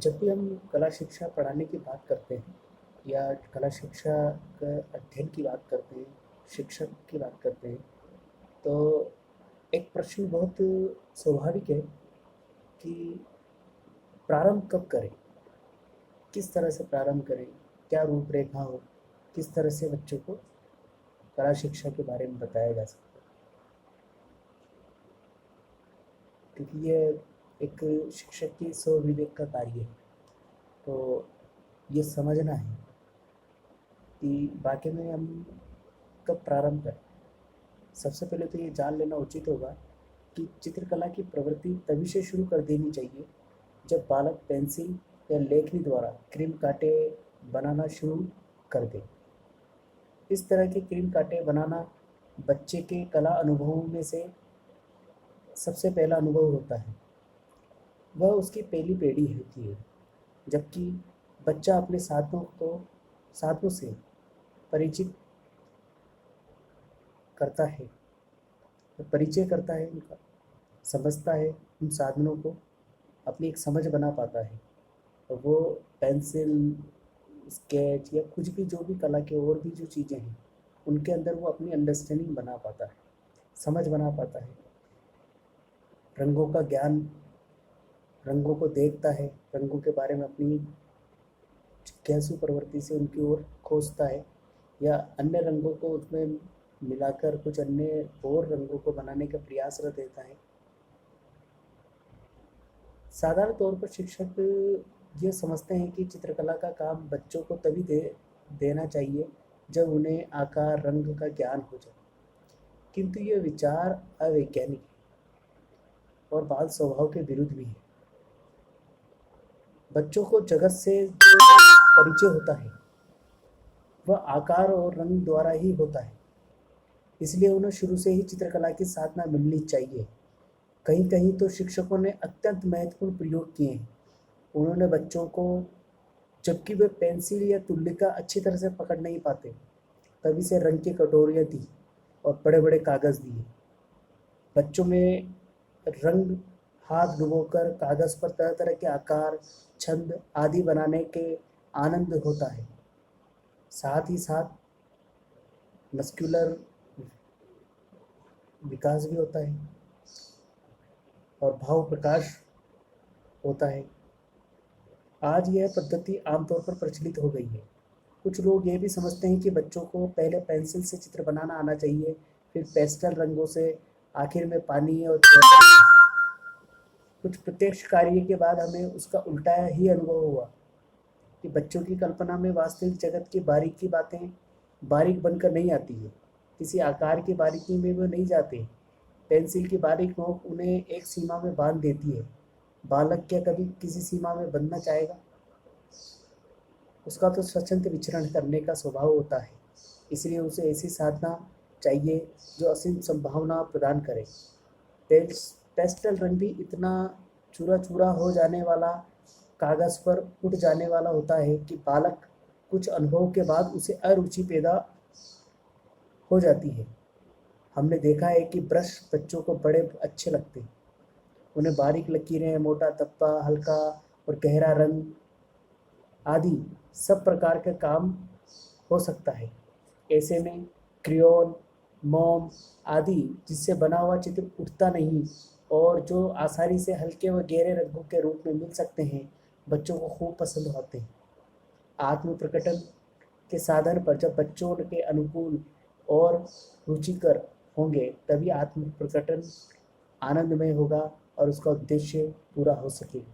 जब भी हम कला शिक्षा पढ़ाने की बात करते हैं या कला शिक्षा का अध्ययन की बात करते हैं, शिक्षक की बात करते हैं, तो एक प्रश्न बहुत स्वाभाविक है कि प्रारंभ कब करें, किस तरह से प्रारंभ करें, क्या रूपरेखा हो, किस तरह से बच्चों को कला शिक्षा के बारे में बताया जा सकता है। क्योंकि ये एक शिक्षक की स्वविवेक का कार्य है। तो ये समझना है कि वाकई में हम कब प्रारंभ करें। सबसे पहले तो ये जान लेना उचित होगा कि चित्रकला की प्रवृत्ति तभी से शुरू कर देनी चाहिए जब बालक पेंसिल या लेखनी द्वारा क्रीम कांटे बनाना शुरू कर दे। इस तरह के क्रीम कांटे बनाना बच्चे के कला अनुभवों में से सबसे पहला अनुभव होता है। वह उसकी पहली पीढ़ी होती है, जबकि बच्चा अपने साधनों से परिचित करता है, परिचय करता है उनका, समझता है उन साधनों को, अपनी एक समझ बना पाता है। और वो पेंसिल, स्केच या कुछ भी, जो भी कला के और भी जो चीज़ें हैं, उनके अंदर वो अपनी अंडरस्टैंडिंग बना पाता है, समझ बना पाता है, रंगों का ज्ञान, रंगों को देखता है, रंगों के बारे में अपनी जिज्ञासु प्रवृत्ति से उनकी ओर खोजता है, या अन्य रंगों को उसमें मिलाकर कुछ अन्य और रंगों को बनाने का प्रयासरत रहता है। साधारण तौर पर शिक्षक ये समझते हैं कि चित्रकला का काम बच्चों को तभी देना चाहिए जब उन्हें आकार रंग का ज्ञान हो जाए, किंतु ये विचार अवैज्ञानिक है और बाल स्वभाव के विरुद्ध भी है। बच्चों को जगत से जो परिचय होता है वह आकार और रंग द्वारा ही होता है, इसलिए उन्हें शुरू से ही चित्रकला की साधना मिलनी चाहिए। कहीं कहीं तो शिक्षकों ने अत्यंत महत्वपूर्ण प्रयोग किए हैं। उन्होंने बच्चों को, जबकि वे पेंसिल या तुलिका अच्छी तरह से पकड़ नहीं पाते, तभी से रंग की कटोरियाँ दी और बड़े बड़े कागज़ दिए। बच्चों में रंग हाथ डुबोकर कागज़ पर तरह तरह के आकार, छंद आदि बनाने के आनंद होता है। साथ ही साथ मस्कुलर विकास भी होता है और भाव प्रकाश होता है। आज यह पद्धति आमतौर पर प्रचलित हो गई है। कुछ लोग ये भी समझते हैं कि बच्चों को पहले पेंसिल से चित्र बनाना आना चाहिए, फिर पेस्टल रंगों से, आखिर में पानी और कुछ प्रत्यक्ष कार्य के बाद हमें उसका उल्टा ही अनुभव हुआ कि बच्चों की कल्पना में वास्तविक जगत की बारीकी बातें बारीक बनकर नहीं आती है। किसी आकार की बारीकी में वो नहीं जाते। पेंसिल की बारीक नोक उन्हें एक सीमा में बांध देती है। बालक क्या कभी किसी सीमा में बंधना चाहेगा? उसका तो स्वच्छंद विचरण करने का स्वभाव होता है, इसलिए उसे ऐसी साधना चाहिए जो असीम संभावना प्रदान करे। पेस्टल रंग भी इतना चूरा चूरा हो जाने वाला, कागज़ पर उठ जाने वाला होता है कि बालक कुछ अनुभव के बाद उसे अरुचि पैदा हो जाती है। हमने देखा है कि ब्रश बच्चों को बड़े अच्छे लगते हैं। उन्हें बारीक लकीरें, मोटा तप्पा, हल्का और गहरा रंग आदि सब प्रकार का काम हो सकता है। ऐसे में क्रेयॉन, मोम आदि जिससे बना हुआ चित्र उठता नहीं और जो आसानी से हल्के व गहरे रंगों के रूप में मिल सकते हैं, बच्चों को खूब पसंद होते हैं। आत्म प्रकटन के साधन पर जब बच्चों के अनुकूल और रुचिकर होंगे, तभी आत्म प्रकटन आनंदमय होगा और उसका उद्देश्य पूरा हो सकेगा।